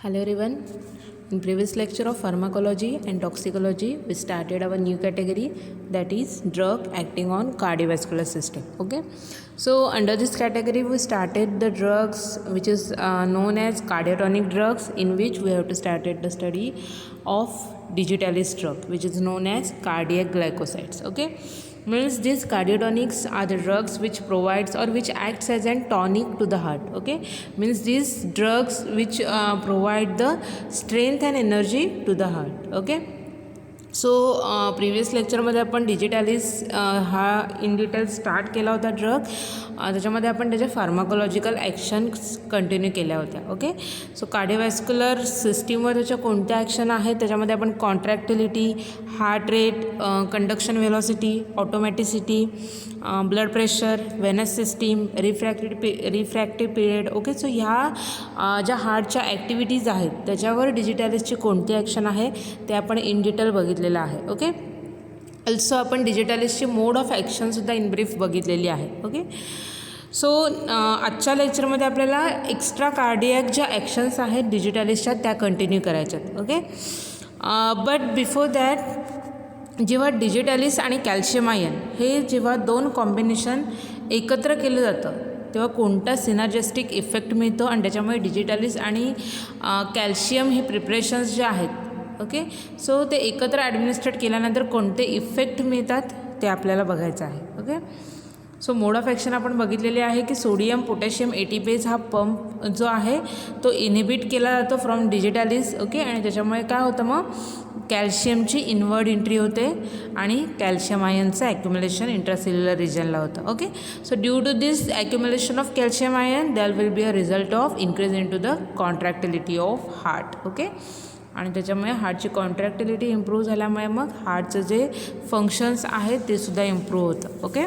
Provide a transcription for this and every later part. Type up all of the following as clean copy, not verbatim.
Hello everyone. In previous lecture of pharmacology and toxicology, we started our new category, that is drug acting on cardiovascular system. Okay. So under this category, we started the drugs which is known as cardiotonic drugs, in which we have to started the study of digitalis drug, which is known as cardiac glycosides. Okay. Means these cardiotonics are the drugs which provides or which acts as an tonic to the heart. Okay, means these drugs which provide the strength and energy to the heart. Okay. So previous लेक्चरमध्ये आपण डिजिटॅलिस हा in detail start केला होता drug. त्याच्यामध्ये आपण त्याच्या pharmacological actions continue केल्या होत्या. ओके. सो कार्डिओवॅस्क्युलर सिस्टीमवर त्याच्या कोणत्या ॲक्शन आहेत त्याच्यामध्ये आपण contractility, heart rate, conduction velocity, automaticity, blood pressure, venous system, refractive period. Okay. So ह्या ज्या हार्टच्या ॲक्टिव्हिटीज आहेत त्याच्यावर डिजिटॅलिसची कोणती ॲक्शन आहे ते आपण इन डिटेल बघितलेलं आहे. ओके. अल्सो आपण डिजिटॅलिसची मोड ऑफ ॲक्शनसुद्धा इन ब्रीफ बघितलेली आहे. ओके. सो आजच्या लेक्चरमध्ये आपल्याला एक्स्ट्रा कार्डियक ज्या ॲक्शन्स आहेत डिजिटॅलिसच्या त्या कंटिन्यू करायच्यात. ओके. बट बिफोर दॅट जेव्हा डिजिटॅलिस आणि कॅल्शियम आयन हे जेव्हा दोन कॉम्बिनेशन एकत्र केलं जातं तेव्हा कोणता सिनर्जेस्टिक इफेक्ट मिळतो आणि त्याच्यामुळे डिजिटॅलिस आणि कॅल्शियम हे प्रिपरेशन्स जे आहेत. ओके. सो ते एकत्र ॲडमिनिस्ट्रेट केल्यानंतर कोणते इफेक्ट मिळतात ते आपल्याला बघायचं आहे. Okay. So mode of action आपण बघितलेले आहे की सोडियम पोटॅशियम एटीपेज हा पंप जो आहे तो इनिबिट केला जातो फ्रॉम डिजिटॅलिस. ओके. आणि त्याच्यामुळे काय होतं मग कॅल्शियमची इनवर्ड एंट्री होते आणि कॅल्शियम आयनचं ॲक्युम्युलेशन इंट्रासेल्युलर रिजनला होतं. Okay. So due to this accumulation of calcium ion there will be a result of increase in to the contractility of heart. Okay. आणि त्याच्यामुळे हार्टची कॉन्ट्रॅक्टिलिटी इम्प्रूव्ह झाल्यामुळे मग हार्टचं जे फंक्शन्स आहेत ते सुद्धा इम्प्रूव्ह होतं. ओके.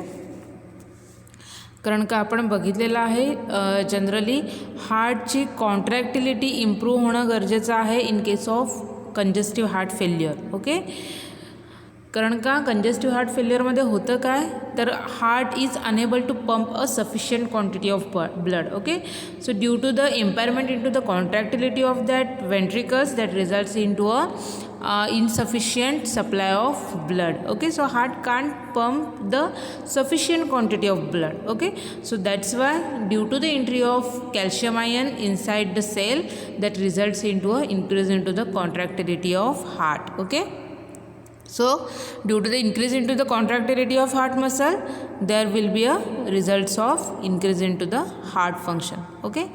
कारण का आपण बघितलेलं आहे जनरली हार्टची कॉन्ट्रॅक्टिलिटी इम्प्रूव्ह होणं गरजेचं आहे in case of congestive heart failure. Okay. कारण का कंजेस्टिव्ह हार्ट फेल्युअरमध्ये होतं काय तर heart is unable to pump a sufficient quantity of blood. Okay. So due to the impairment in to the contractility of that ventricles that results in to a insufficient supply of blood. Okay. So heart can't pump the sufficient quantity of blood. Okay. So that's why due to the entry of calcium ion inside the cell that results into a increase into the contractility of heart. Okay. So due to the increase into the contractility of heart muscle there will be a results of increase into the heart function. Okay.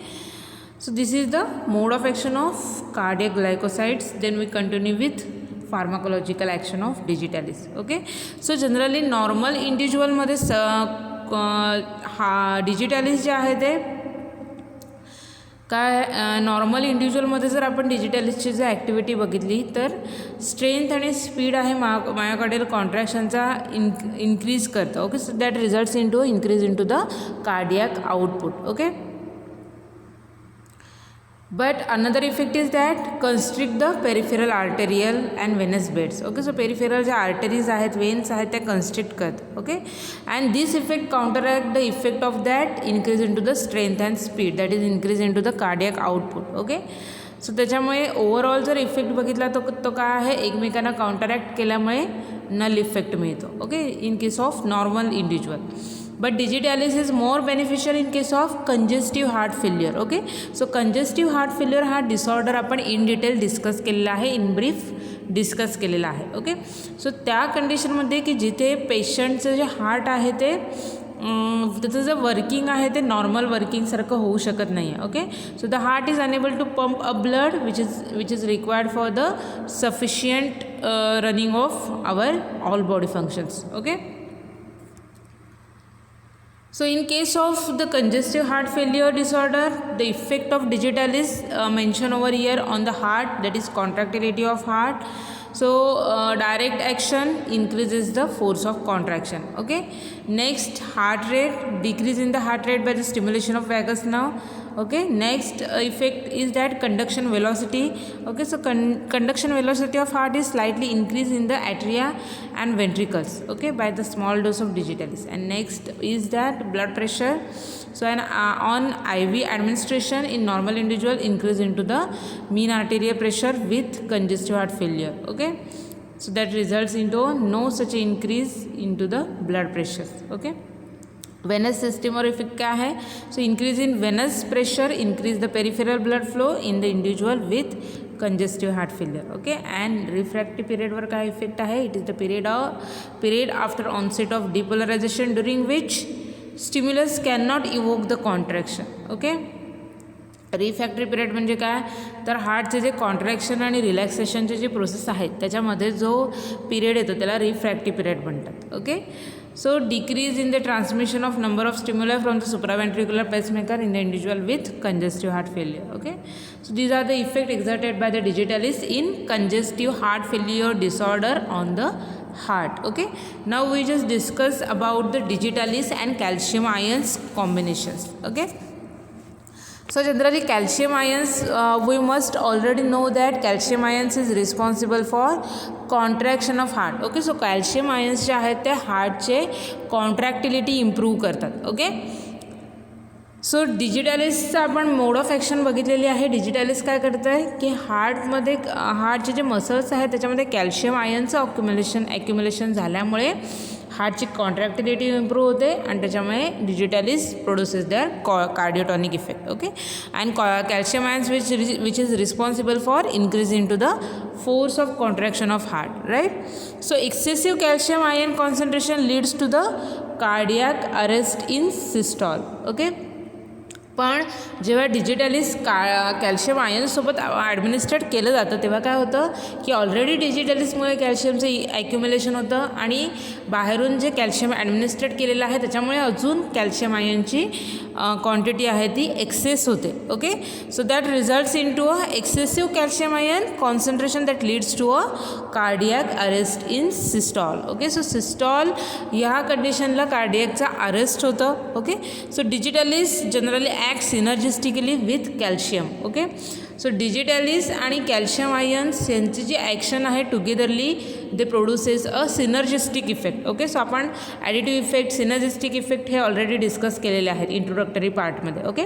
So this is the mode of action of cardiac glycosides. Then we continue with pharmacological action of digitalis. Okay. So generally normal individual मध्ये डिजिटॅलिस जे आहे ते काय normal इंडिव्हिज्युअलमध्ये जर आपण डिजिटॅलिसची जर activity बघितली तर strength आणि स्पीड आहे मायोकार्डियल कॉन्ट्रॅक्शनचा इन्क्रीज करतं. Okay. So that results in to increase in to the cardiac output. Okay. But another effect is that constrict the peripheral arterial and venous beds. Okay. So peripheral ज्या arteries आहेत veins आहेत त्या constrict करतात. Okay. And this effect counteract the effect of that increase into the strength and speed, that is increase into the cardiac output. Okay. सो त्याच्यामुळे overall जर effect बघितला तो काय आहे एकमेकांना काउंटरॅक्ट केल्यामुळे नल इफेक्ट मिळतो. Okay. In case of normal individual. But digitalis is more beneficial in case of congestive heart failure. Okay. So congestive heart failure हा डिसऑर्डर आपण इन डिटेल डिस्कस केलेला आहे, इन ब्रीफ डिस्कस केलेला आहे. ओके. सो त्या कंडिशनमध्ये की जिथे पेशंटचं जे हार्ट आहे ते त्याचं जे वर्किंग आहे ते नॉर्मल वर्किंगसारखं होऊ शकत नाही आहे. Okay. So the heart is unable to pump a blood which is required for the sufficient running of our all body functions. Okay. So in case of the congestive heart failure disorder, the effect of digitalis mentioned over here on the heart, that is contractility of heart. So direct action increases the force of contraction. Okay. Next, heart rate, decrease in the heart rate by the stimulation of vagus nerve. Okay, next effect is that conduction velocity. Okay, so conduction velocity of heart is slightly increased in the atria and ventricles, okay, by the small dose of digitalis. And next is that blood pressure. So on IV administration in normal individual increase into the mean arterial pressure with congestive heart failure. Okay, so that results into no such increase into the blood pressure. Okay, venous system और effect क्या है? So increase in venous pressure increase the peripheral blood flow in the individual with congestive heart failure. Okay, and refractive पिरियडवर काय effect आहे? It is the period after onset of depolarization during which stimulus can not evoke the contraction. Okay, refractory period म्हणजे काय? तर हार्टचे जे contraction आणि रिलॅक्सेशनचे जे process आहेत त्याच्यामध्ये जो पिरियड येतो त्याला रिफ्रॅक्टरी पिरियड म्हणतात. Okay, so decrease in the transmission of number of stimuli from the supraventricular pacemaker in the individual with congestive heart failure. Okay, so these are the effects exerted by the digitalis in congestive heart failure disorder on the heart. Okay, now we just discuss about the digitalis and calcium ions combinations. Okay, so generally calcium ions, we must already know that calcium ions is responsible for contraction of heart. Okay, so calcium ions जे आहेत ते हार्टचे कॉन्ट्रॅक्टिलिटी improve करतात. Okay, सो डिजिटॅलिसचं आपण mode of action बघितलेली आहे. डिजिटॅलिस काय करतं आहे की हार्टमध्ये हार्टचे जे मसल्स आहेत त्याच्यामध्ये कॅल्शियम आयनचं ॲक्युम्युलेशन झाल्यामुळे हार्टची कॉन्ट्रॅक्टिलिटी इम्प्रूव्ह होते आणि त्याच्यामुळे digitalis produces their cardiotonic effect. Okay, and calcium ions which is responsible for increase in to the force of contraction of heart. Right, so excessive calcium ion concentration leads to the cardiac arrest in systole. Okay, पण जेव्हा डिजिटॅलिस calcium आयन्ससोबत ॲडमिनिस्ट्रेट केलं जातं तेव्हा काय होतं की already डिजिटॅलिसमुळे कॅल्शियमचं ॲक्युम्युलेशन होतं आणि बाहेरून जे कॅल्शियम ॲडमिनिस्ट्रेट केलेलं आहे त्याच्यामुळे अजून कॅल्शियम आयनची क्वांटिटी आहे ती एक्सेस होते. Okay, so that results in to a excessive calcium ion concentration that leads to a cardiac arrest in systole. Okay, so systole ह्या कंडिशनला कार्डियाकचा अरेस्ट होतं. Okay, so digitalis generally act synergistically with calcium. Okay, so digitalis आणि calcium ions यांची जी action आहे togetherly they produces a synergistic effect. Okay, so आपण additive effect synergistic effect हे ऑलरेडी डिस्कस केलेले आहेत इंट्रोडक्टरी पार्टमध्ये. ओके,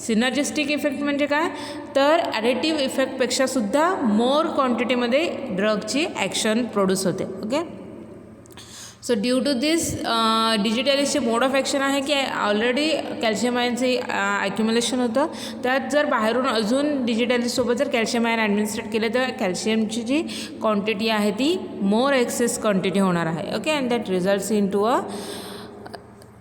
सिनर्जिस्टिक इफेक्ट म्हणजे काय? तर ॲडिटिव्ह इफेक्टपेक्षासुद्धा मोर क्वांटिटीमध्ये ड्रगची ॲक्शन प्रोड्यूस होते. Okay, so due to this डिजिटॅलिसचे मोड ऑफ ॲक्शन आहे की ऑलरेडी कॅल्शियम आयनचे ॲक्युम्युलेशन होतं, त्यात जर बाहेरून अजून डिजिटॅलिससोबत जर कॅल्शियम आयन ॲडमिनिस्ट्रेट केले तर कॅल्शियमची जी क्वांटिटी आहे ती मोर एक्सेस क्वांटिटी होणार आहे. Okay, and that results in to a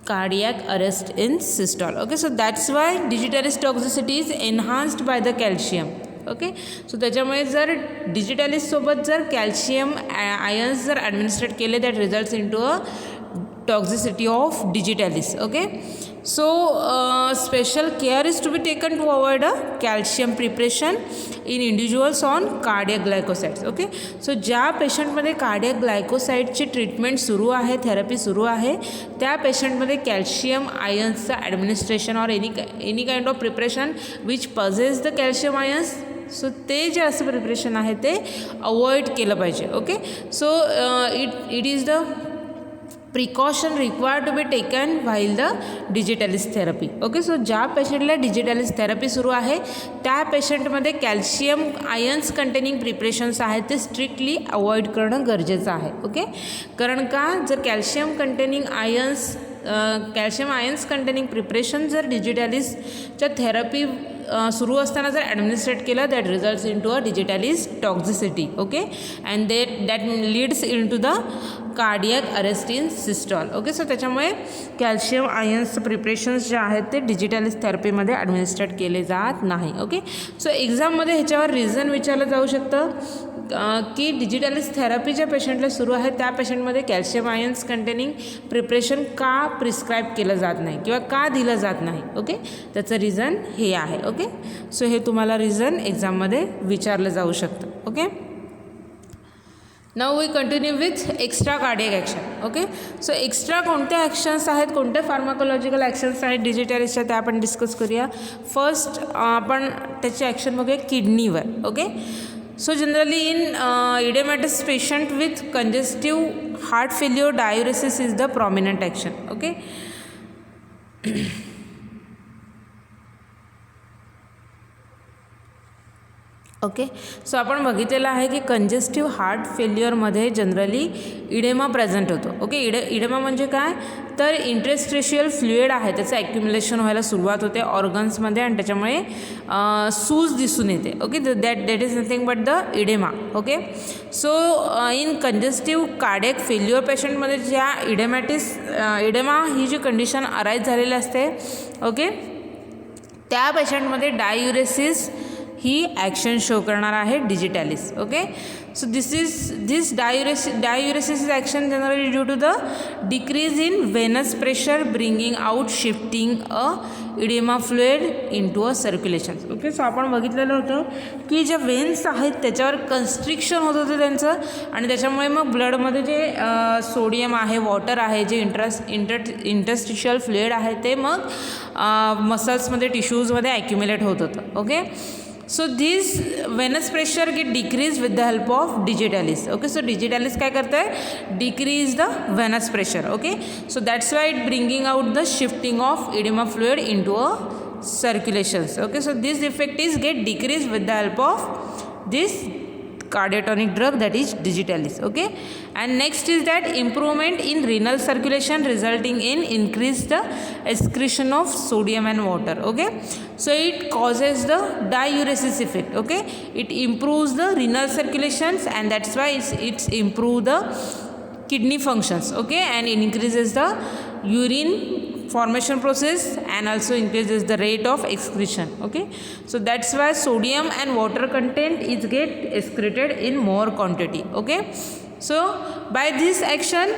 cardiac arrest in systole. Okay, so that's why digitalis toxicity is enhanced by the calcium. Okay, so त्याच्यामुळे जर डिजिटॅलिससोबत जर कॅल्शियम आयन्स जर ॲडमिनिस्ट्रेट केले that results in to a toxicity of digitalis. Okay, so special care is to be taken to avoid a calcium preparation in individuals on cardiac glycosides. Okay, so ज्या पेशंटमध्ये cardiac ग्लायकोसाइडची treatment सुरू आहे, therapy सुरू आहे, त्या पेशंटमध्ये calcium आयन्सचं administration or any kind of preparation which possess the calcium ions, so ते जे असं प्रिपरेशन आहे ते अवॉइड केलं पाहिजे. Okay, so it is the precaution required to be taken while the digitalis therapy. Okay, so ज्या पेशंटला डिजिटॅलिस थेरपी सुरू आहे त्या पेशंटमध्ये कॅल्शियम आयन्स कंटेनिंग प्रिपरेशन्स आहेत ते स्ट्रिक्टली अवॉइड करणं गरजेचं आहे. ओके, कारण का जर कॅल्शियम आयन्स कंटेनिंग प्रिपरेशन जर डिजिटॅलिसच्या थेरपी सुरू असताना जर ॲडमिनिस्ट्रेट केलं that results in to a digitalis toxicity. Okay, and that leads in to the cardiac arrest in systole. Okay, so त्याच्यामुळे कॅल्शियम आयन्स प्रिपरेशन्स जे आहेत ते डिजिटॅलिस थेरपीमध्ये ॲडमिनिस्ट्रेट केले जात नाही. ओके, सो एक्झाममध्ये ह्याच्यावर रिझन विचारलं जाऊ शकतं की डिजिटॅलिस थेरपी ज्या पेशंटला सुरू आहे त्या पेशंटमध्ये कॅल्शियम आयन्स कंटेनिंग प्रिपरेशन का प्रिस्क्राईब केलं जात नाही किंवा का दिलं जात नाही. ओके, त्याचं रिझन हे आहे. ओके, सो हे तुम्हाला रिझन एक्झाममध्ये विचारलं जाऊ शकतं. Okay, now we continue with extra cardiac action. Okay, so extra कोणत्या ॲक्शन्स आहेत, कोणत्या फार्माकोलॉजिकल ॲक्शन्स आहेत डिजिटॅलिसच्या, त्या आपण डिस्कस करूया. फर्स्ट आपण त्याची ॲक्शन बघूया किडनीवर. Okay, so generally in edematous patient with congestive heart failure, diuresis is the prominent action. Okay. Okay, so आपण बघितलेलं आहे की कंजेस्टिव्ह हार्ट फेल्युअरमध्ये जनरली इडेमा प्रेझेंट होतो. ओके, इडेमा म्हणजे काय, तर इंटरस्टिशियल फ्लुइड आहे त्याचं ॲक्युम्युलेशन व्हायला सुरुवात होते ऑर्गन्समध्ये आणि त्याच्यामुळे सूज दिसून येते. Okay, that is nothing but the edema. Okay, so in congestive cardiac failure पेशंटमध्ये ज्या इडेमा ही जी कंडिशन अराईज झालेली असते, ओके, त्या पेशंटमध्ये डायुरेसिस ही ॲक्शन शो करणार आहे digitalis. Okay, so this diuresis is action generally due to the decrease in venous pressure bringing out shifting a edema fluid in to a circulation. Okay, so आपण बघितलेलं होतं की ज्या व्हेन्स आहेत त्याच्यावर कन्स्ट्रिक्शन होत होतं त्यांचं आणि त्याच्यामुळे मग ब्लडमध्ये जे सोडियम आहे, वॉटर आहे, जे इंटरस्टिशियल फ्लुइड आहे ते मग मसल्समध्ये, टिश्यूजमध्ये ॲक्युम्युलेट होत होतं. Okay, so this venous pressure get decreased with the help of digitalis. Okay, so digitalis काय करता है, decrease the venous pressure. Okay, so that's why it bringing out the shifting of edema fluid into a circulations. Okay, so this effect is get decreased with the help of this cardiotonic drug, that is digitalis. Okay, and next is that improvement in renal circulation resulting in increase the excretion of sodium and water. Okay, so it causes the diuresis effect. Okay, it improves the renal circulations and that's why it's improve the kidney functions. Okay, and increases the urine formation process and also increases the rate of excretion. Okay, so that's why sodium and water content is get excreted in more quantity. Okay, so by this action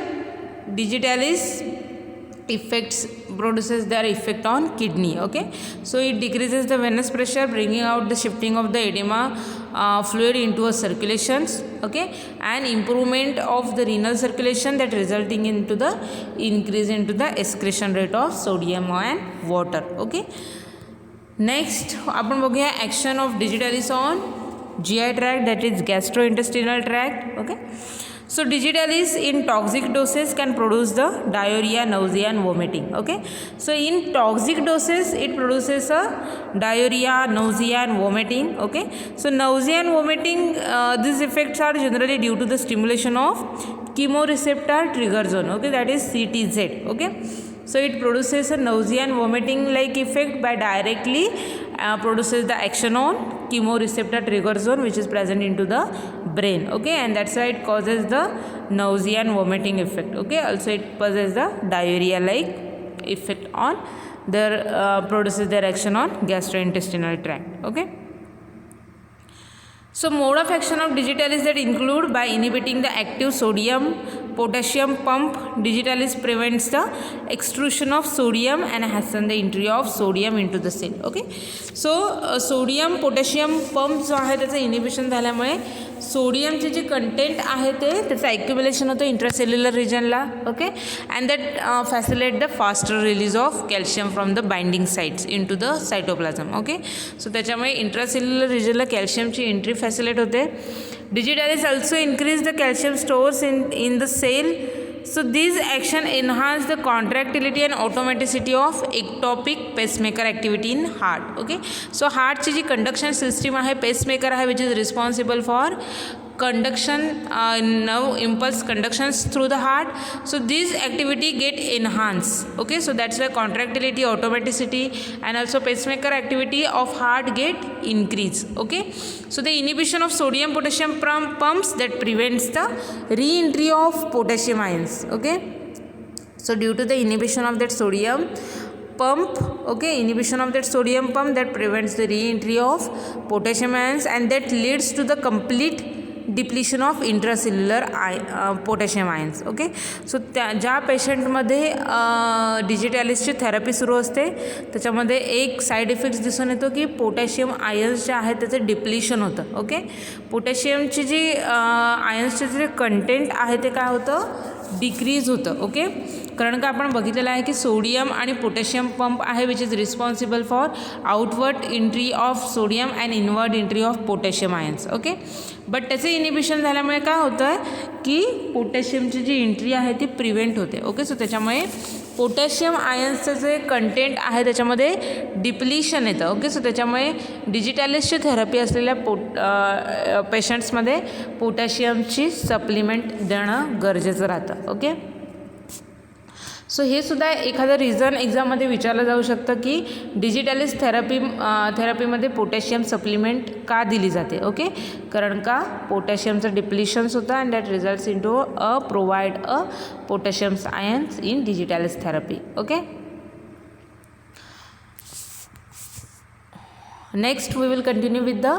digitalis produces their effect on kidney. Okay, so it decreases the venous pressure bringing out the shifting of the edema fluid into a circulations. Okay, and improvement of the renal circulation that resulting into the increase into the excretion rate of sodium and water. Okay, next आपण बघूया action of digitalis on GI tract, that is gastrointestinal tract. Okay, so digitalis in toxic doses can produce the diarrhea, nausea and vomiting. Okay, so in toxic doses it produces a diarrhea, nausea and vomiting. Okay, so nausea and vomiting, these effects are generally due to the stimulation of chemoreceptor trigger zone. Okay, that is CTZ. Okay, so it produces a nausea and vomiting like effect by directly produces the action on chemoreceptor trigger zone which is present into the brain. Okay, and that's why it causes the nausea and vomiting effect. Okay, also it possesses the diarrhea like effect on their produces their action on gastrointestinal tract. Okay, so mode of action of digitalis that include by inhibiting the active sodium potassium pump. Digitalis prevents the extrusion of sodium and hasten the entry of sodium into the cell. Okay, so sodium potassium pump जो आहे त्याचं inhibition झाल्यामुळे सोडियमचे जे content आहे ते त्याचं accumulation होतं intracellular रिजनला. Okay, and that facilitate the faster release of calcium from the binding sites in to the cytoplasm. Okay, so त्याच्यामुळे इंट्रासेल्युलर रिजनला कॅल्शियमची एंट्री फॅसिलेट होते. Digitalis also increase the calcium stores in the cell. So these action enhance the contractility and automaticity of ectopic pacemaker activity in heart. Okay, so heart ची जी conduction system आहे, pacemaker आहे, which is responsible for conduction, nerve impulse conductions through the heart. So this activity get enhanced. Okay, so that's why contractility, automaticity and also pacemaker activity of heart get increase. Okay, so the inhibition of sodium potassium pumps that prevents the re-entry of potassium ions. Okay, so due to the inhibition of that sodium pump, okay, inhibition of that sodium pump that prevents the re-entry of potassium ions and that leads to the complete depletion of intracellular potassium ions. Okay, so ज्या पेशंटमध्ये डिजिटॅलिसची therapy सुरू असते त्याच्यामध्ये एक side effects दिसून येतो की potassium ions जे आहेत त्याचं डिप्लिशन होतं. ओके, पोटॅशियमची जी आयन्सचे जे कंटेंट आहे ते काय होतं, डिक्रीज होतं. ओके, कारण का आपण बघितलेलं आहे की सोडियम आणि पोटॅशियम पंप आहे which is responsible for outward entry of sodium and inward entry of potassium ions. Okay, but त्याचे इनिबिशन झाल्यामुळे काय होतं आहे की पोटॅशियमची जी एंट्री आहे ती प्रिव्हेंट होते. ओके, सो त्याच्यामुळे पोटॅशियम आयन्सचं जे कंटेंट आहे त्याच्यामध्ये डिप्लिशन येतं. ओके, सो त्याच्यामुळे डिजिटॅलिसची थेरपी असलेल्या पेशंट्समध्ये पोटॅशियमची सप्लिमेंट देणं गरजेचं राहतं. ओके, सो हे सुद्धा एखादं रिझन एक्झाममध्ये विचारलं जाऊ शकतं की डिजिटॅलिस थेरपीमध्ये पोटॅशियम सप्लिमेंट का दिली जाते. ओके, कारण का पोटॅशियमचं डिप्लिशन्स होतं and that results in to provide potassiums ions in digitalis therapy. Okay, next we will continue with the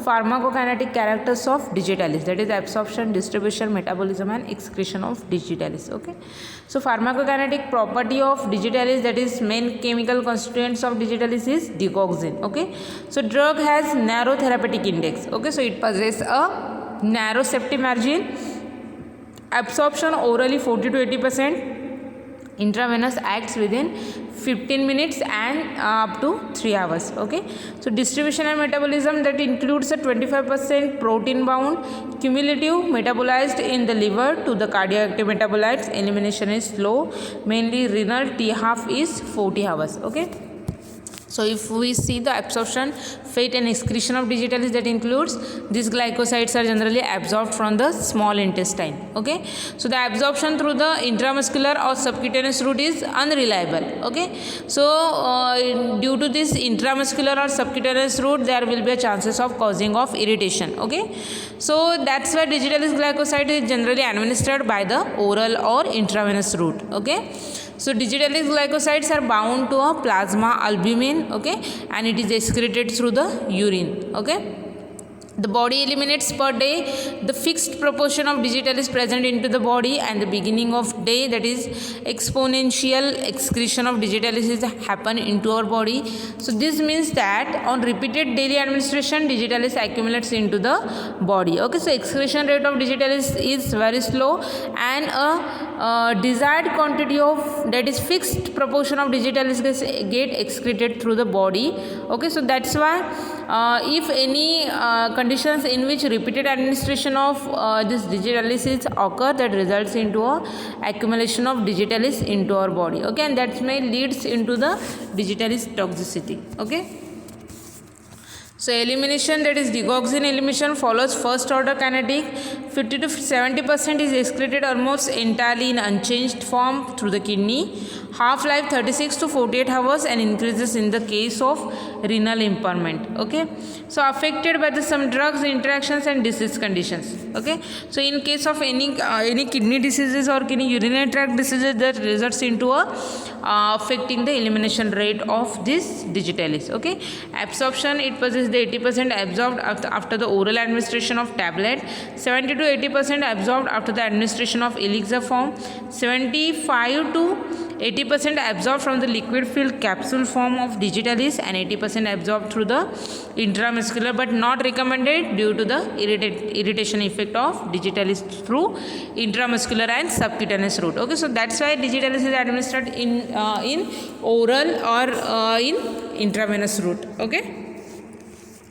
pharmacokinetic characters of digitalis, that is absorption, distribution, metabolism and excretion of digitalis. Okay, so pharmacokinetic property of digitalis, that is main chemical constituents of digitalis is digoxin. Okay, so drug has narrow therapeutic index. Okay, so it possesses a narrow safety margin, absorption orally 40 to 80%, intravenous acts within 15 minutes and up to 3 hours. Okay, so distribution and metabolism, that includes a 25% protein bound cumulative metabolized in the liver to the cardiac metabolites. Elimination is slow, mainly renal. T half is 40 hours. Okay, so if we see the absorption, fate and excretion of digitalis, that includes these glycosides are generally absorbed from the small intestine. Okay, so the absorption through the intramuscular or subcutaneous route is unreliable. Okay, so due to this intramuscular or subcutaneous route there will be a chances of causing of irritation. Okay, so that's why digitalis glycoside is generally administered by the oral or intravenous route. Okay, so digitalis glycosides are bound to a plasma albumin. Okay, and it is excreted through the urine. Okay, the body eliminates per day the fixed proportion of digitalis present into the body, and the beginning of day, that is exponential excretion of digitalis is happen into our body. So this means that on repeated daily administration digitalis accumulates into the body. Okay, so excretion rate of digitalis is very slow, and a desired quantity of, that is fixed proportion of digitalis get excreted through the body. Okay, so that's why if any conditions in which repeated administration of this digitalis occur, that results into a accumulation of digitalis into our body. Okay, and that may leads into the digitalis toxicity. Okay, so elimination, that is digoxin elimination, follows first order kinetic. 50 to 70% is excreted almost entirely in unchanged form through the kidney. Half life 36 to 48 hours and increases in the case of renal impairment. Okay, so affected by the some drugs interactions and disease conditions. Okay, so in case of any kidney diseases or any urinary tract diseases, that results into a affecting the elimination rate of this digitalis. Okay, absorption, it possesses the 80% absorbed after the oral administration of tablet, 70 to 80% absorbed after the administration of elixir form, 75 to 80% absorbed from the liquid filled capsule form of digitalis, and 80% absorbed through the intramuscular, but not recommended due to the irritation effect of digitalis through intramuscular and subcutaneous route. Okay, so that's why digitalis is administered in oral or in intravenous route. Okay,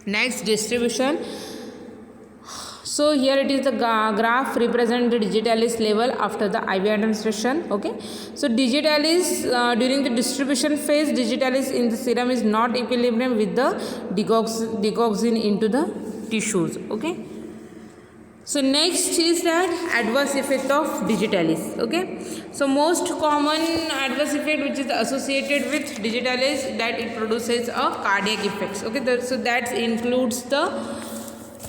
next, distribution. So here it is the graph represent the digitalis level after the IV administration. Okay, so digitalis during the distribution phase, digitalis in the serum is not equilibrium with the digoxin into the tissues. Okay, so next is that adverse effect of digitalis. Okay, so most common adverse effect which is associated with digitalis, that it produces a cardiac effects. Okay, so that includes the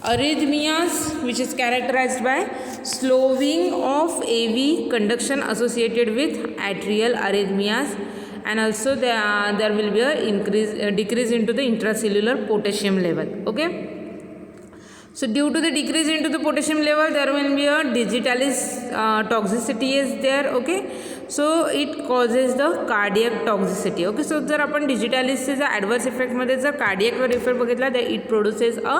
arrhythmias, which is characterized by slowing of AV conduction associated with atrial arrhythmias, and also there will be a decrease into the intracellular potassium level. Okay, So due to the decrease into the potassium level, there will be a digitalis toxicity is there. Okay, so it causes the cardiac toxicity. Okay, so जर आपण digitalisचा adverse effect मध्ये जर cardiac वर effect बघितला, then it produces a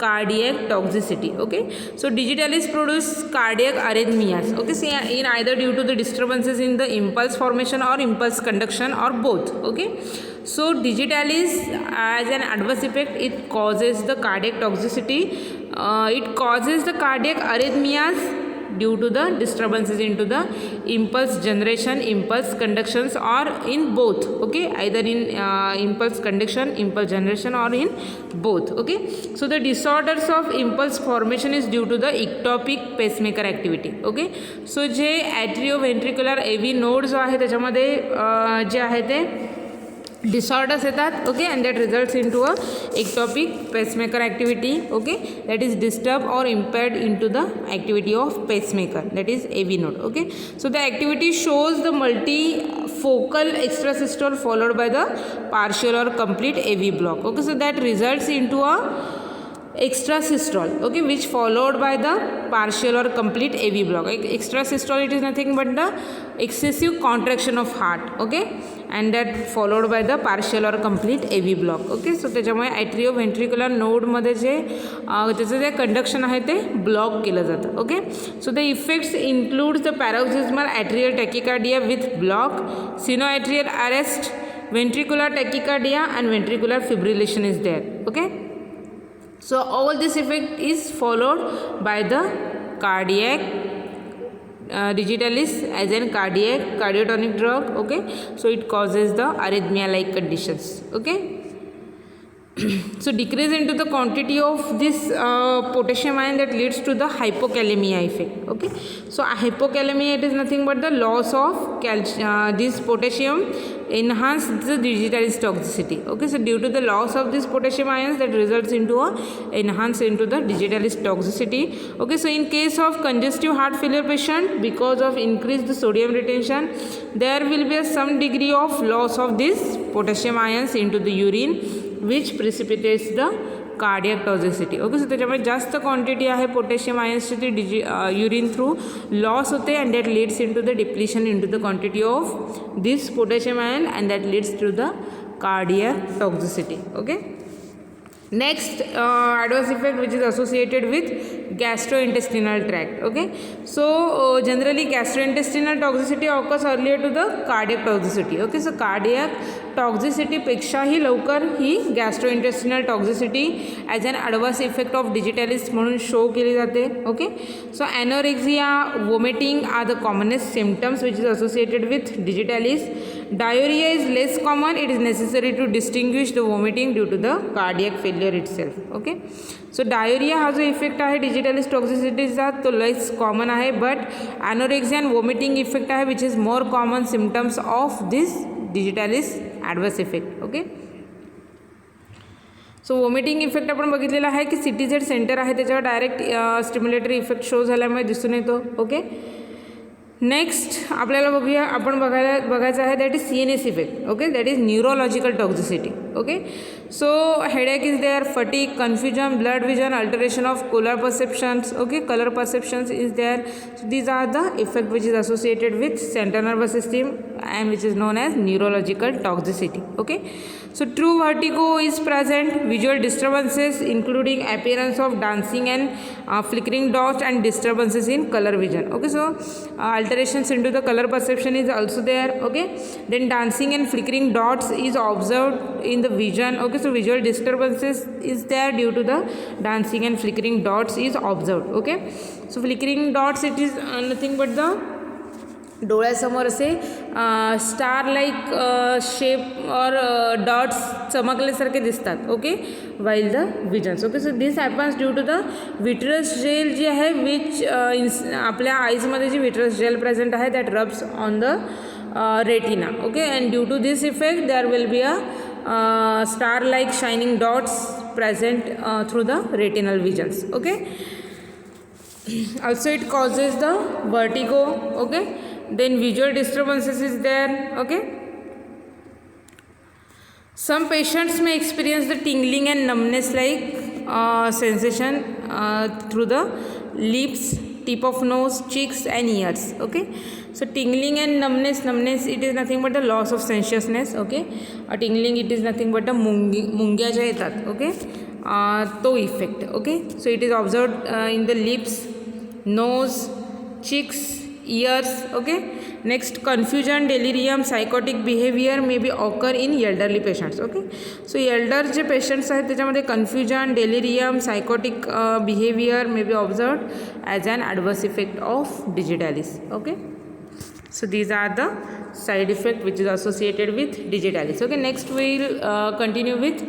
cardiac toxicity. Okay, so digitalis produce cardiac arrhythmias. Okay, so in either due to the disturbances in the impulse formation or impulse conduction or both. Okay, so digitalis as an adverse effect, it causes the cardiac toxicity. It causes the cardiac arrhythmias due to the disturbances into the impulse generation, impulse conductions, or in both. Okay, either in impulse conduction, impulse generation, or in both. Okay, so the disorders of impulse formation is due to the ectopic pacemaker activity. Okay, so J atrioventricular AV node जो आहे त्याच्यामध्ये जे आहे ते disorders येतात. Okay, and that results into a ectopic pacemaker activity. Okay, that is disturbed or impaired into the activity of pacemaker, that is AV node. Okay, so the activity shows the multifocal extrasystole followed by the partial or complete AV block. Okay, so that results into a extrasystole. Okay, which followed by the partial or complete AV block. Extrasystole, it is nothing but the excessive contraction of heart. Okay, and that followed by the partial or complete AV block. Okay, so त्याच्यामुळे atrioventricular node मध्ये जे त्याचं जे conduction आहे ते block केलं जातं. Okay, so the effects includes the paroxysmal atrial tachycardia with block, sinoatrial arrest, ventricular tachycardia, and ventricular fibrillation is there. Okay, so all this effect is followed by the cardiac digitalis as an cardiotonic drug. Okay, so it causes the arrhythmia like conditions. Okay, so decrease into the quantity of this potassium ion that leads to the hypokalemia effect. Okay, so hypokalemia, it is nothing but the loss of this potassium enhance the digitalis toxicity. Okay, so due to the loss of this potassium ions, that results into a enhance into the digitalis toxicity. Okay, so in case of congestive heart failure patient, because of increased sodium retention, there will be some degree of loss of this potassium ions into the urine, which precipitates the cardiac toxicity. Okay, so त्याच्यामुळे जास्त quantity आहे potassium आयन्सची ती urine through loss होते, and that leads in to the depletion in to the quantity of this potassium ion, and that leads to the cardiac toxicity. Okay, next adverse effect which is associated with gastrointestinal tract. Okay, so generally gastrointestinal toxicity occurs earlier to the cardiac toxicity. Okay, so cardiac toxicity पेक्षाही लवकर ही gastrointestinal toxicity as an adverse effect of digitalis म्हणून show केली जाते. Okay, so anorexia, vomiting are the commonest symptoms which is associated with digitalis. Diarrhea is less common. It is necessary to distinguish the vomiting due to the cardiac failure itself. Okay, so diarrhea हा जो effect आहे digitalis टॉक्सिसिटीचा तो less common आहे, but anorexia and vomiting effect आहे which is more common symptoms of this digitalis adverse effect. Okay, so vomiting effect आपण बघितलेला आहे की CTZ सेंटर आहे त्याच्यावर डायरेक्ट स्टिम्युलेटरी इफेक्ट शो झाल्यामुळे दिसून येतो. ओके, नेक्स्ट आपल्याला बघूया, आपण बघायचं आहे that is CNS effect. Okay, that is neurological toxicity. Okay, so headache is there, fatigue, confusion, blurred vision, alteration of colour perceptions. Okay, colour perceptions is there. So these are the effect which is associated with central nervous system and which is known as neurological toxicity. Okay, so true vertigo is present, visual disturbances including appearance of dancing and flickering dots and disturbances in color vision. Okay, so alterations into the color perception is also there. Okay, then dancing and flickering dots is observed in the vision. Okay, so visual disturbances is there due to the dancing and flickering dots is observed. Okay, so flickering dots, it is nothing but the डोळ्यासमोर असे star like shape और dots चमकल्यासारखे दिसतात. Okay, while the visions. Okay, so this happens due to the vitreous gel जी आहे which आपल्या आईजमध्ये जी विट्रस जेल प्रेझेंट आहे that rubs on the retina. Okay, and due to this effect there will be a star like shining dots present through the retinal visions. Okay, also it causes the vertigo. Okay, then visual disturbances is there. Okay, some patients may experience the tingling and numbness like sensation through the lips, tip of nose, cheeks and ears. Okay, so tingling and numbness, it is nothing but the loss of sensuousness. Okay, tingling, it is nothing but the मुंग्या ज्या येतात. Okay, तो effect. Okay, so it is observed in the lips, nose, cheeks, ears. Okay, next, confusion, delirium, psychotic behavior may be occur in elderly patients. Okay, so elder जे patients आहेत त्याच्यामध्ये confusion, delirium, psychotic behaviour may be observed as an adverse effect of digitalis. Okay, so these are the side effect which is associated with digitalis. Okay, next we will continue with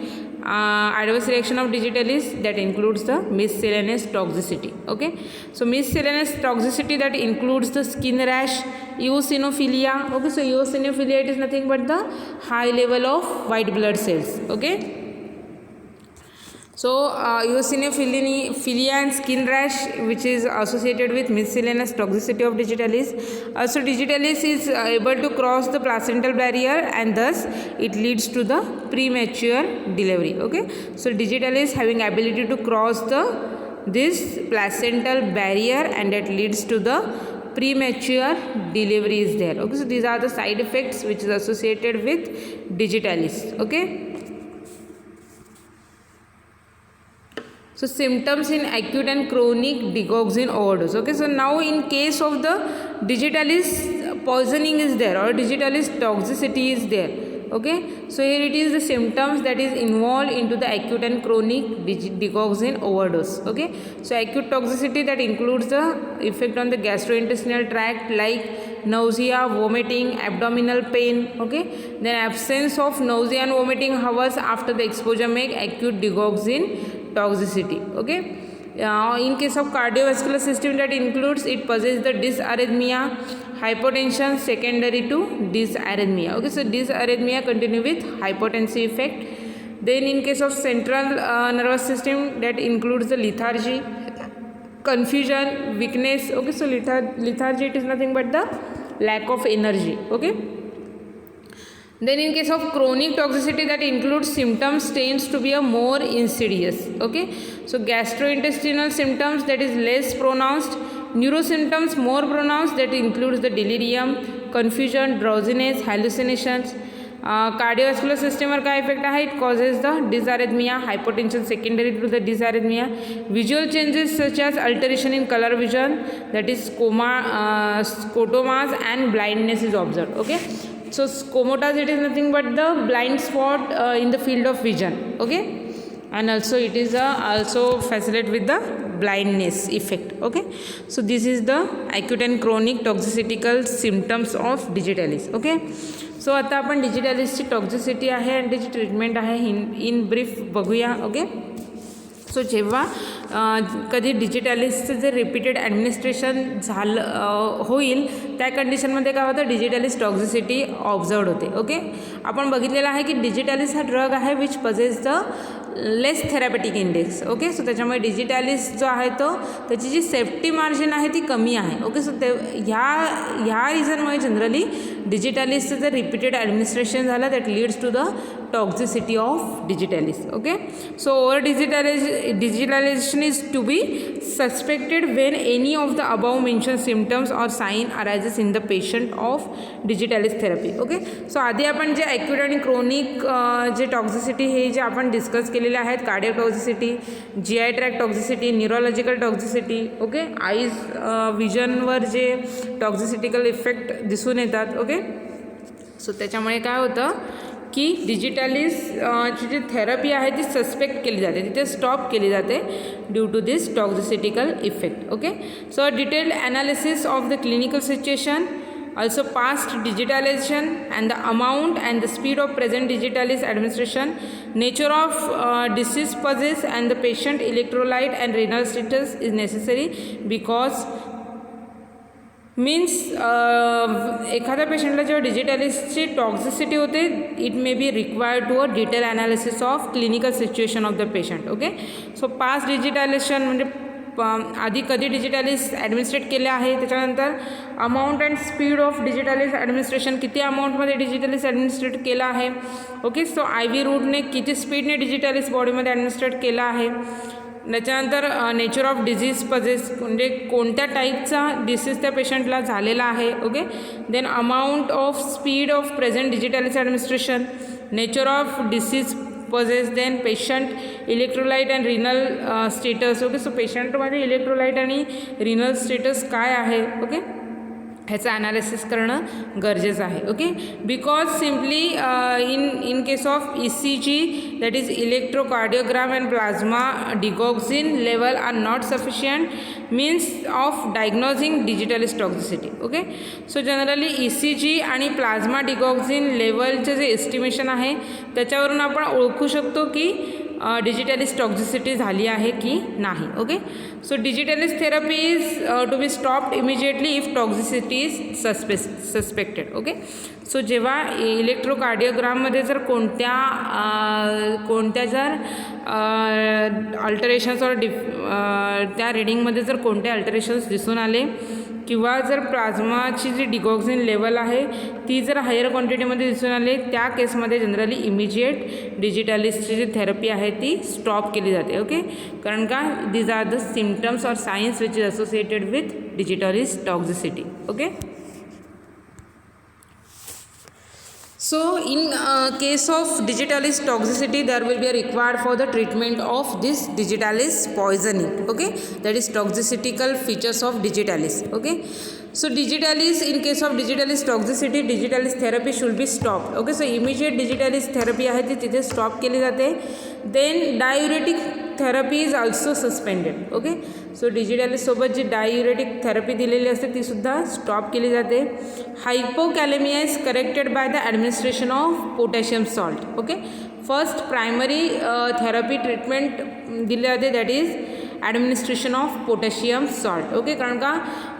adverse reaction of digitalis, that includes the miscellaneous toxicity. Okay, so miscellaneous toxicity that includes the skin rash, eosinophilia. Okay, so eosinophilia, it is nothing but the high level of white blood cells. Okay, so eosinophilia and skin rash which is associated with miscellaneous toxicity of digitalis. Also digitalis is able to cross the placental barrier and thus it leads to the premature delivery. Okay, so digitalis having ability to cross this placental barrier and that leads to the premature delivery is there. Okay, so these are the side effects which is associated with digitalis. Okay, so symptoms in acute and chronic digoxin overdose. Okay, so now in case of the digitalis, poisoning is there or digitalis toxicity is there. Okay, so here it is the symptoms that is involved into the acute and chronic digoxin overdose. Okay, so acute toxicity that includes the effect on the gastrointestinal tract like nausea, vomiting, abdominal pain. Okay, then absence of nausea and vomiting hours after the exposure make acute digoxin toxicity. Okay, in case of cardiovascular system, that includes it possesses the dysarrhythmia, hypotension secondary to dysarrhythmia. Okay, so dysarrhythmia continue with hypotensive effect. Then in case of central nervous system, that includes the lethargy, confusion, weakness. Okay, so lethargy, it is nothing but the lack of energy. Okay, then in case of chronic toxicity, that includes symptoms tends to be a more insidious. Okay, so gastrointestinal symptoms, that is less pronounced, neurosymptoms more pronounced, that includes the delirium, confusion, drowsiness, hallucinations. Cardiovascular system वर काय effect आहे, it causes the dysarrhythmia, hypotension secondary to the dysarrhythmia, visual changes such as alteration in color vision, that is scotomas and blindness is observed. Okay, so scotomas, it is nothing but the blind spot in the field of vision. Okay, and also it is also facilitate with the blindness effect. Okay, so this is the acute and chronic toxicical symptoms of digitalis. Okay, सो आता आपण डिजिटॅलिसची टॉक्झिसिटी आहे आणि त्याची treatment आहे in brief बघूया. Okay, so जेव्हा कधी डिजिटॅलिसचं जे repeated administration झालं होईल त्या कंडिशनमध्ये काय होतं, डिजिटॅलिस टॉक्झिसिटी ऑब्झर्व होते. ओके, आपण बघितलेलं आहे की डिजिटॅलिस हा ड्रग आहे which possess the less therapeutic index. Okay, so त्याच्यामुळे डिजिटॅलिस जो आहे तो त्याची जी सेफ्टी मार्जिन आहे ती कमी आहे. ओके, सो ते ह्या रिझनमुळे जनरली डिजिटॅलिसचं जर रिपीटेड ॲडमिनिस्ट्रेशन झालं that leads to the toxicity of digitalis. Okay, so over digitalization is to be suspected when any of the above mentioned symptoms or sign arises in the patient of digitalis therapy. Okay, so आधी आपण जे acute आणि chronic जे टॉक्झिसिटी हे जे आपण discuss केलेले आहेत, cardiac toxicity, GI tract toxicity, neurological toxicity. Okay, eyes विजनवर जे toxicitical effect दिसून येतात. ओके, सो त्याच्यामुळे काय होतं की डिजिटॅलिसची जी थेरपी आहे ती सस्पेक्ट केली जाते, तिथे स्टॉप केली जाते due to this toxicitical effect. Okay, so detailed analysis of the clinical situation, also past digitalization and the amount and the speed of present digitalis administration, nature of disease possess and the patient electrolyte and renal status is necessary because means एखाद्या पेशंटला जेव्हा डिजिटॅलिसची toxicity होते it may be required to a detail analysis of clinical situation of the patient. Okay, so past digitalization म्हणजे आधी कधी digitalis administrate केले आहे, त्याच्यानंतर amount and speed of digitalis administration, किती अमाऊंटमध्ये डिजिटॅलिस ॲडमिनिस्ट्रेट केलं आहे. ओके, सो IV रूटने किती स्पीडने डिजिटॅलिस बॉडीमध्ये ॲडमिनिस्ट्रेट केलं आहे. त्याच्यानंतर नेचर ऑफ डिझीज पजेस म्हणजे कोणत्या टाईपचा डिसीज त्या पेशंटला झालेला आहे. Okay. Then amount of speed of present digitalis administration, nature of disease possess, then patient electrolyte and renal status. Okay. So पेशंटमध्ये इलेक्ट्रोलाइट आणि रिनल स्टेटस काय आहे. ओके. ह्याचं ॲनालिसिस करणं गरजेचं आहे. Okay. Because simply in case of ECG that is electrocardiogram and plasma digoxin level are not sufficient means of diagnosing digitalis toxicity. Okay. So generally ECG आणि plasma digoxin लेवलचे जे estimation आहे त्याच्यावरून आपण ओळखू शकतो की डिजिटलिस टॉक्झिसिटी झाली आहे की नाही. Okay. So digitalis therapy is to be stopped immediately if toxicity is suspected. Okay. So जेव्हा इलेक्ट्रोकार्डिओग्राममध्ये जर कोणत्या जर अल्टरेशन्स और त्या रिडिंगमध्ये जर कोणते अल्टरेशन्स दिसून आले किंवा जर प्लाझ्माची जी डिगॉक्झिन लेवल आहे ती जर हायर क्वांटिटीमध्ये दिसून आले त्या केसमध्ये जनरली इमिजिएट डिजिटलिसची जी थेरपी आहे ती स्टॉप केली जाते. ओके. कारण का दीज आर द सिम्टम्स और signs which is associated with digitalis toxicity. Okay. So in case of digitalis toxicity there will be a required for the treatment of this digitalis poisoning. Okay. That is toxicical features of digitalis. Okay. So digitalis, in case of digitalis toxicity, digitalis therapy should be stopped. Okay. So immediate digitalis therapy आहे ती तिथे stop केली जाते. Then diuretic therapy is also suspended. Okay. So digitalis सोबत जी डाययुरेटिक therapy दिलेली असते ती सुद्धा स्टॉप केली जाते. Hypokalaemia is corrected by the administration of potassium salt. Okay. First primary therapy treatment दिली जाते that is administration of potassium salt. Okay. कारण का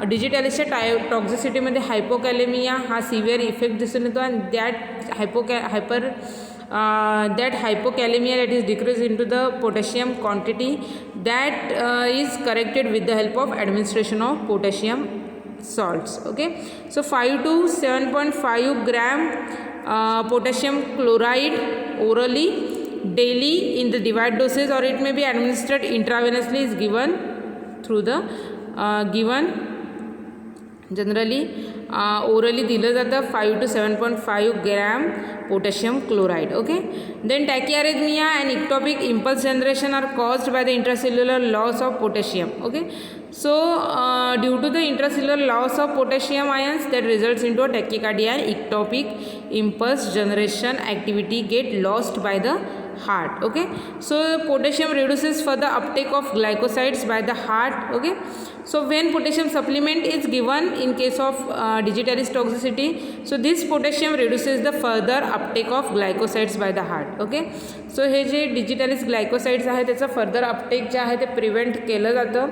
डिजिटलिसच्या टॉक्झिसिटीमध्ये हायपोकॅलेमिया हा सिव्हिअर इफेक्ट दिसून येतो आणि that hypokalemia that is decreased into the potassium quantity that is corrected with the help of administration of potassium salts. Okay. So 5 to 7.5 gram potassium chloride orally daily in the divided doses, or it may be administered intravenously, is given through the generally orally दिलं जातं 5 to 7.5 gram potassium chloride. Okay. Then tachyarrhythmia and ectopic impulse generation are caused by the intracellular loss of potassium. Okay. So due to the intracellular loss of potassium ions that results into a tachycardia and ectopic impulse generation activity get lost by the heart. Okay. So potassium reduces for the uptake of glycosides by the heart. Okay. So when potassium supplement is given in case of digitalis toxicity, so this potassium reduces the further uptake of glycosides by the heart. Okay. So हे जे digitalis glycosides आहे त्याचं further Uptake जे आहे ते prevent केलं जातं.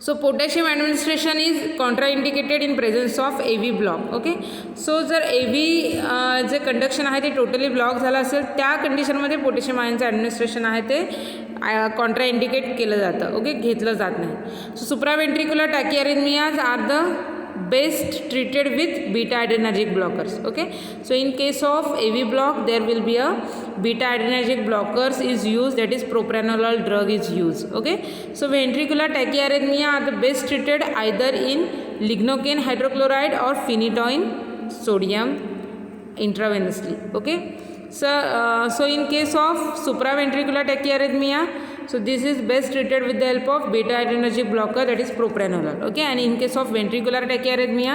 So potassium administration is contraindicated in presence of AV block. Okay. So जर AV जे conduction आहे ते टोटली ब्लॉक झालं असेल त्या कंडिशनमध्ये पोटॅशियम आयनचं ॲडमिनिस्ट्रेशन आहे ते कॉन्ट्राइंडिकेट केलं जातं. ओके. घेतलं जात नाही. So supraventricular tachyarrhythmias are the best treated with beta adrenergic blockers. Okay. So in case of AV block there will be a beta adrenergic blockers is used, that is propranolol drug is used. Okay. So ventricular tachyarrhythmia are the best treated either in lignocaine hydrochloride or phenytoin sodium intravenously. Okay. So in case of supraventricular tachyarrhythmia, so this is best treated with the help of beta adrenergic blocker, that is propranolol. Okay. And in case of ventricular tachyarrhythmia,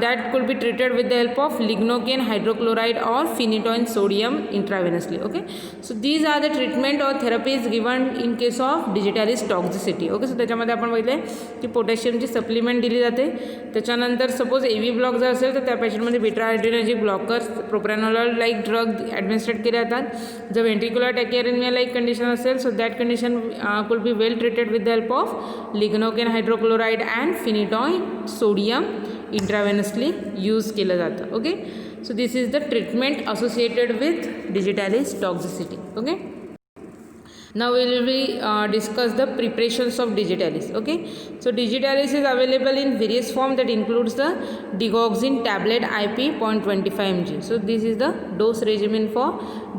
that could be treated with the help of lignocaine hydrochloride or phenytoin sodium intravenously. Okay. So these are the treatment or therapies given in case of digitalis toxicity. Okay. So त्याच्यामध्ये आपण बघितले की पोटॅशियमची supplement दिली जाते. त्याच्यानंतर suppose AV block जर असेल तर त्या पेशंटमध्ये बीटा ॲड्रेनर्जिक ब्लॉकर्स प्रोप्रॅनोलॉल लाईक ड्रग ॲडमिनिस्ट्रेट केले जातात. जर व्हेंट्रिक्युलर टॅकियारिथमिया लाईक कंडिशन असेल so that condition could be well treated with the help of lignocaine hydrochloride and phenytoin sodium intravenously use केलं जातं. Okay. So this is the treatment associated with digitalis toxicity. Okay. Now we will discuss the preparations of digitalis. Okay. So digitalis is available in various form that includes the digoxin tablet IP 0.25 mg. So this is the dose regimen for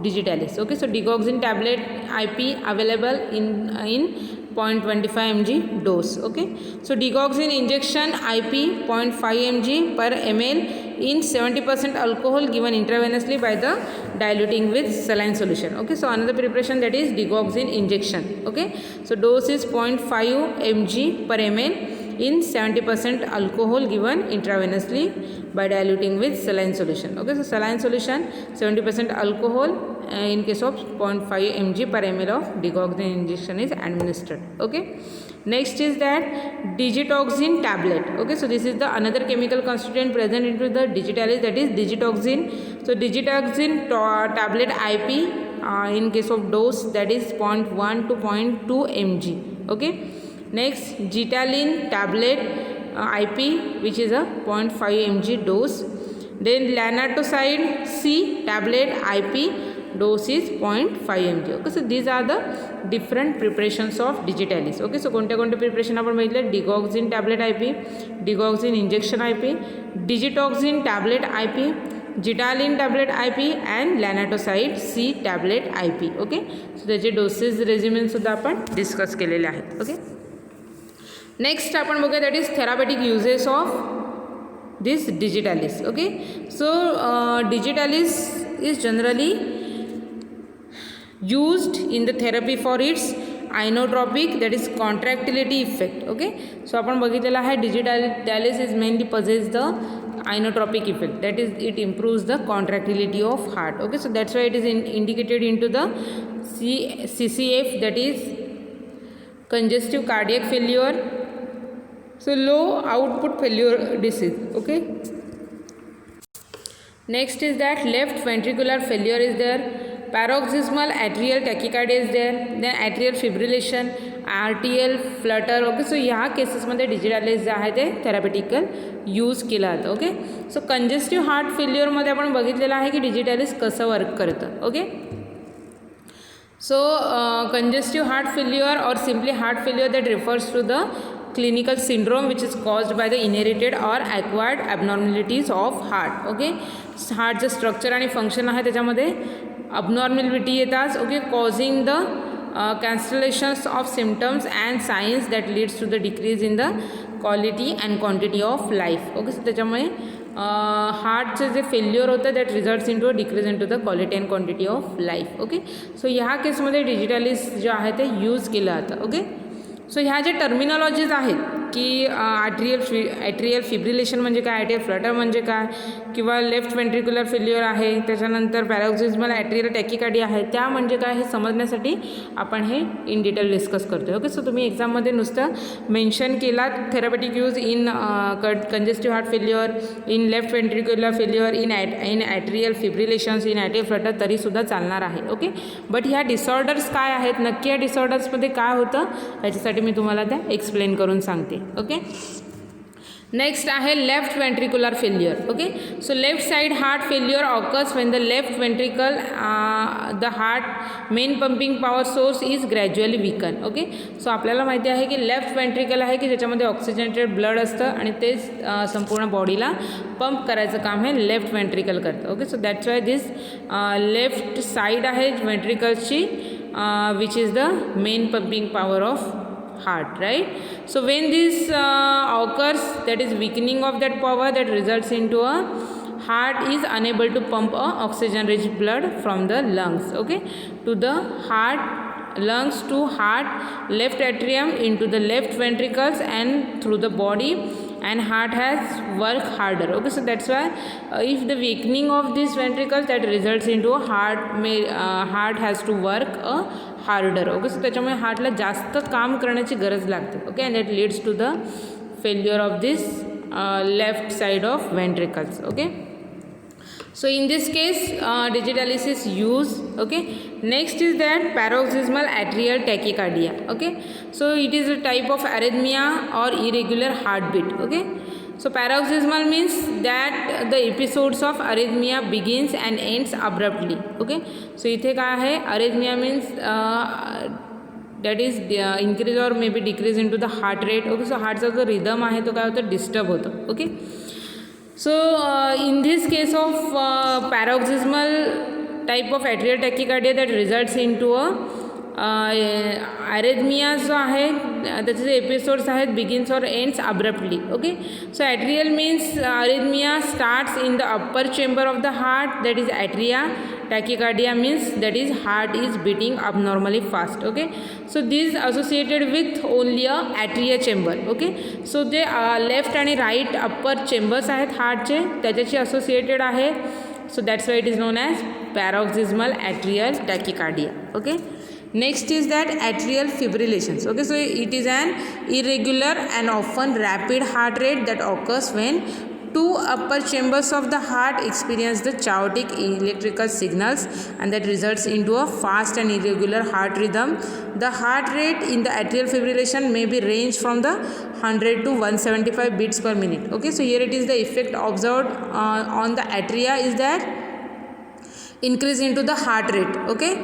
digitalis. Okay, so digoxin tablet IP available in 0.25 mg dose. Okay, so digoxin injection IP 0.5 mg per ml in 70% alcohol given intravenously by the diluting with saline solution. Okay, so another preparation, that is digoxin injection. Okay, so dose is 0.5 mg per ml in 70% alcohol given intravenously by diluting with saline solution. Okay, so saline solution, 70% alcohol in case of 0.5 mg per ml of digoxin injection is administered. Okay, next is that digitoxin tablet. Okay, so this is the another chemical constituent present into the digitalis, that is digitoxin. So digitoxin tablet IP in case of dose, that is 0.1 to 0.2 mg. Okay, next Gitalin tablet IP, which is a 0.5 mg dose. Then Lanatoside C tablet IP dose is 0.5 mg. Okay, so these are the different preparations of digitalis. Okay, so कोणते preparation आपण बघितले, digoxin tablet IP, digoxin injection IP, digitoxin tablet IP, Gitalin tablet IP and Lanatoside C tablet IP. Okay, so त्याचे doses regimen सुद्धा आपण discuss केलेले आहेत. Okay, next आपण बघूया, that is therapeutic uses of this digitalis. Okay, so digitalis is generally used in the therapy for its inotropic, that is contractility effect. Okay, so आपण बघितलेला आहे digitalis is mainly possess the inotropic effect, that is it improves the contractility of heart. Okay, so that's why it is indicated into the CCF, that is congestive cardiac failure, so low output failure disease. Okay, next is that left ventricular failure is there, paroxysmal atrial tachycardia is there, then atrial fibrillation, RTL flutter. Okay, so ह्या केसेसमध्ये digitalis जे आहे ते थेरापेटिकल use केला जातं. Okay, so congestive heart फेल्युअरमध्ये आपण बघितलेलं आहे की digitalis कसं वर्क करतं. Okay, so congestive heart failure और simply heart failure that refers to the clinical syndrome which is caused by the inherited or acquired abnormalities of heart. Okay, हार्टचं structure आणि function आहे त्याच्यामध्ये abnormality येतात. Okay, causing the cancellations of symptoms and signs that leads to the decrease in the quality and quantity of life. Okay, so त्याच्यामुळे हार्टचं जे failure होतं that results in to decrease in to the quality and quantity of life. Okay, so ह्या केसमध्ये digitalis जे आहे ते use केलं जातं. ओके, सो ह्या ज्या टर्मिनॉलॉजीज आहेत की ॲट्रियल फिब्रिलेशन म्हणजे काय, ॲट्रियल फ्लटर म्हणजे काय, किंवा लेफ्ट वेंट्रिक्युलर फेल्युअर आहे, त्याच्यानंतर पॅरोक्सिस्मल ॲट्रियल टॅकिकार्डिया आहे, त्या म्हणजे काय हे समजण्यासाठी आपण हे इन डिटेल डिस्कस करतो आहे. ओके, सो तुम्ही एक्झाममध्ये नुसतं मेन्शन केला therapeutic use in congestive heart failure, in left ventricular failure, in atrial fibrillations, in atrial flutter तरीसुद्धा चालणार आहे. ओके, बट ह्या डिसऑर्डर्स काय आहेत, नक्की या डिसऑर्डर्समध्ये काय होतं याच्यासाठी मी तुम्हाला त्या एक्सप्लेन करून सांगते. ओके, नेक्स्ट आहे left ventricular failure. Okay, so left side heart failure occurs when the left ventricle the heart main pumping power source is gradually weaken. Okay, so आपल्याला माहिती आहे की लेफ्ट वेंट्रिकल आहे की ज्याच्यामध्ये ऑक्सिजनेटेड ब्लड असतं आणि तेच संपूर्ण बॉडीला पंप करायचं काम हे लेफ्ट वेंट्रिकल करतं. Okay, so that's why this left side आहे वेंट्रिकल्सची which is the main pumping power of heart, right? So when this occurs, that is weakening of that power, that results into a heart is unable to pump oxygen rich blood from the lungs, okay, to the heart, lungs to heart, left atrium into the left ventricles and through the body, and heart has work harder. Okay, so that's why if the weakening of these ventricles, that results into a heart has to work harder. Okay, so त्याच्यामुळे हार्टला जास्त काम करण्याची गरज लागते. Okay, and it leads to the failure of this left side of ventricles. Okay, so in this case digitalis is used. Okay, next is that paroxysmal atrial tachycardia. Okay, so it is a type of arrhythmia or irregular heartbeat. Okay, so paroxysmal means that the episodes of arrhythmia begins and ends abruptly. Okay, so इथे काय आहे, arrhythmia means that is increase or maybe decrease into the heart rate. Okay, so हार्टचा जो rhythm आहे तो काय होतं, disturb होतं. Okay, so in this case of paroxysmal type of atrial tachycardia that results in to arrhythmia जो आहे त्याचे जे एपिसोड्स आहेत begins or ends abruptly. Okay, so atrial means arrhythmia starts in the upper chamber of the heart, that is atria. Tachycardia means that is heart is beating abnormally fast. Okay, so this associated with only a atria chamber. Okay, so J left आणि right upper chambers आहेत हार्टचे त्याच्याशी associated आहे. So that's why it is known as paroxysmal atrial tachycardia. Okay, next is that atrial fibrillations. Okay, so it is an irregular and often rapid heart rate that occurs when two upper chambers of the heart experience the chaotic electrical signals, and that results into a fast and irregular heart rhythm. The heart rate in the atrial fibrillation may be ranged from the 100 to 175 beats per minute. Okay, so here it is the effect observed on the atria is that increase into the heart rate. Okay,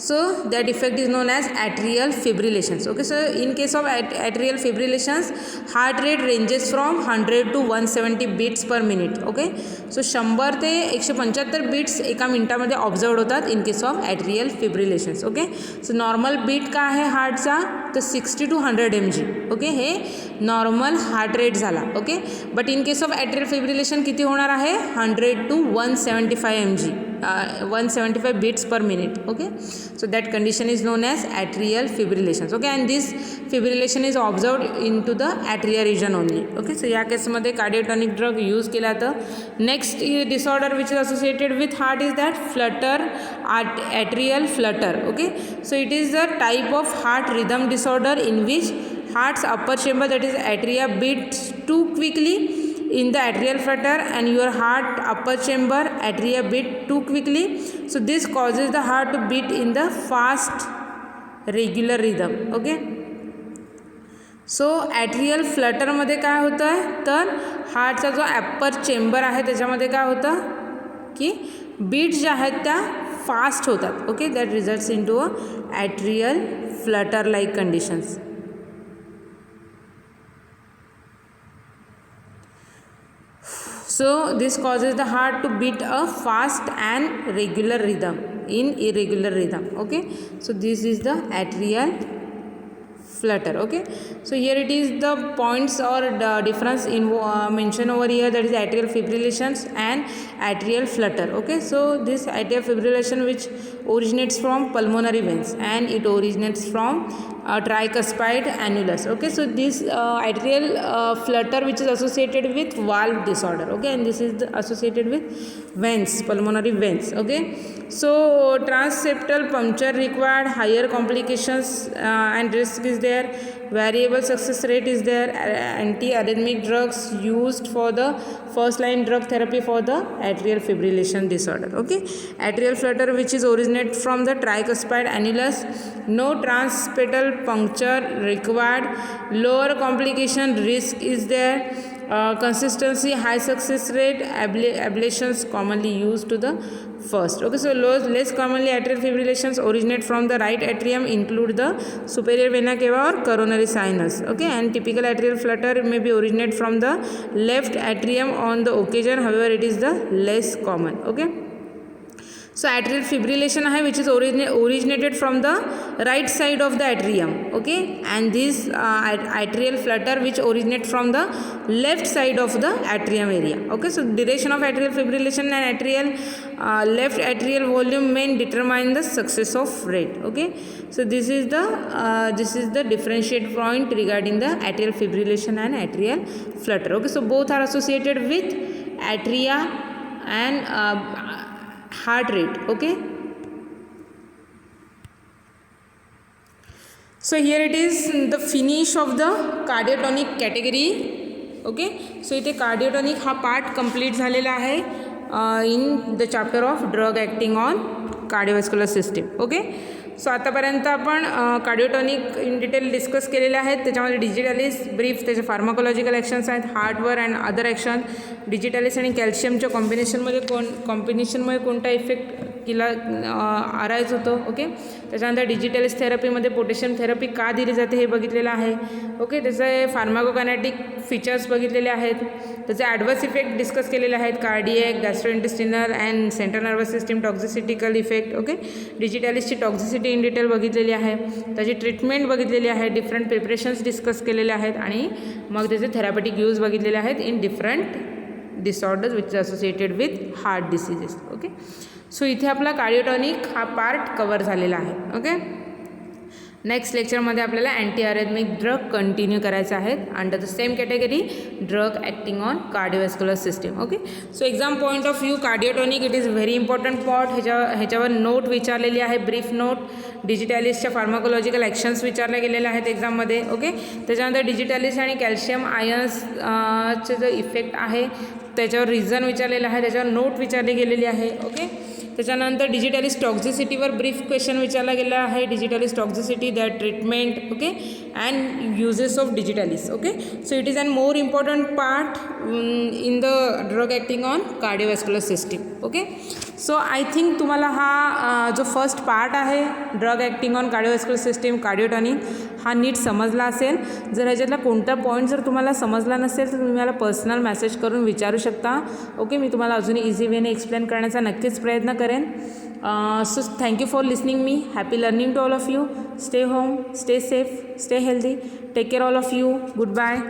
so that effect is known as atrial fibrillations. Okay, so in case of atrial fibrillations, heart rate ranges from 100 to 170 beats per minute. Okay, so 100 ते 175 beats एका मिनिटामध्ये observe होतात in case of atrial fibrillations. Okay, so normal beat काय आहे हार्टचा तर 60 to 100 mg. Okay, हे normal heart rate झाला. Okay, but in case of atrial fibrillation किती होणार आहे 100 to 175 mg, 175 beats per minute. Okay, so that condition is known as atrial fibrillations. Okay, and this fibrillation is observed into the atria region only. Okay, so या केसमध्ये cardiotonic drug use केला तर. Next disorder which is associated with heart is that Flutter, atrial flutter. Okay, so it is the type of heart rhythm disorder in which heart's upper chamber, that is atria, beats too quickly in the atrial flutter and your heart upper chamber atria beat too quickly. So this causes the heart to beat in the fast regular rhythm. Okay, so atrial फ्लटरमध्ये काय होतं आहे तर हार्टचा जो upper chamber आहे त्याच्यामध्ये काय होतं की बीट्स ज्या आहेत त्या फास्ट होतात. Okay, that results in to a atrial flutter like conditions. So this causes the heart to beat a fast and regular rhythm in irregular rhythm. Okay, so this is the atrial flutter. Okay, so here it is the points or the difference in mention over here, that is atrial fibrillations and atrial flutter. Okay, so this atrial fibrillation which originates from pulmonary veins and it originates from tricuspid annulus. Okay, so this atrial flutter which is associated with valve disorder. Okay, and this is associated with veins, pulmonary veins. Okay, so transseptal puncture required, higher complications and risk is there, variable success rate is there, anti-arrhythmic drugs used for the first line drug therapy for the atrial fibrillation disorder. Okay, atrial flutter which is originate from the tricuspid annulus, no transseptal puncture required, lower complication risk is there, consistency, high success rate, ablations commonly used to the first. Okay, so less commonly atrial fibrillations originate from the right atrium, include the superior vena cava or coronary sinus. Okay, and typical atrial flutter may be originate from the left atrium on the occasion, however it is the less common. Okay, so atrial fibrillation hai which is originated from the right side of the atrium. Okay, and this atrial flutter which originate from the left side of the atrium area. Okay, so duration of atrial fibrillation and atrial left atrial volume may determine the success of rate. Okay, so this is the differentiate point regarding the atrial fibrillation and atrial flutter. Okay, so both are associated with atria and heart rate. Okay, so here it is the finish of the cardiotonic category. Okay, so इथे cardiotonic हा part complete झालेला आहे in the chapter of drug acting on cardiovascular system. Okay, so आतापर्यंत आपण cardiotonic in detail discuss केलेले आहेत. त्याच्यामध्ये digitalis brief, त्याचे फार्माकोलॉजिकल ॲक्शन्स आहेत, हार्टवर अँड अदर ॲक्शन, डिजिटॅलिस आणि कॅल्शियमच्या कॉम्बिनेशनमध्ये कोणता इफेक्ट किला आरायचं होतं. ओके, त्याच्यानंतर डिजिटलिस्ट थेरपीमध्ये पोटॅशियम थेरपी का दिली जाते हे बघितलेलं आहे. ओके, त्याचे फार्माकोकायनेटिक फीचर्स बघितलेले आहेत, त्याचे ॲडवर्स इफेक्ट डिस्कस केलेले आहेत, cardiac, gastrointestinal and central nervous system toxicitical effect. Okay, डिजिटलिस्टची टॉक्झिसिटी इन डिटेल बघितलेली आहे, त्याची ट्रीटमेंट बघितलेली आहे, डिफरंट प्रिपरेशन्स डिस्कस केलेले आहेत आणि मग त्याचे थेरापेटिक यूज बघितलेले आहेत in different disorders which associated with heart diseases. Okay, so इथे आपला कार्डिओटॉनिक हा पार्ट कवर झालेला आहे. ओके, नेक्स्ट लेक्चरमध्ये आपल्याला अँटी अरेथमिक ड्रग कंटिन्यू करायचे आहेत under the same category drug acting on cardiovascular system. Okay, so exam point of view cardiotonic it is very important part. ह्याच्यावर नोट विचारलेली आहे, ब्रीफ नोट. डिजिटॅलिसच्या फार्माकोलॉजिकल ॲक्शन्स विचारल्या गेलेल्या आहेत एक्झाममध्ये. ओके, त्याच्यानंतर डिजिटॅलिस आणि कॅल्शियम आयन्सचे जो इफेक्ट आहे त्याच्यावर रिझन विचारलेलं आहे, त्याच्यावर नोट विचारली गेलेली आहे. ओके, त्याच्यानंतर डिजिटलिस्ट टॉक्झिसिटीवर ब्रीफ क्वेश्चन विचारला गेला आहे, digitalis toxicity, that treatment. Okay, and uses of digitalis. Okay, so it is an more important part in the drug acting on cardiovascular system. Okay, so I think तुम्हाला हा जो first part आहे drug acting on cardiovascular system cardiotonic हा नीट समजला असेल. जर ह्याच्यातला कोणता पॉईंट जर तुम्हाला समजला नसेल तर तुम्ही मला पर्सनल मेसेज करून विचारू शकता. ओके, मी तुम्हाला अजून इझी वेने एक्सप्लेन करण्याचा नक्कीच प्रयत्न करेन. So thank you for listening me. Happy learning to all of you. Stay home, stay safe, stay healthy. Take care all of you. Good bye.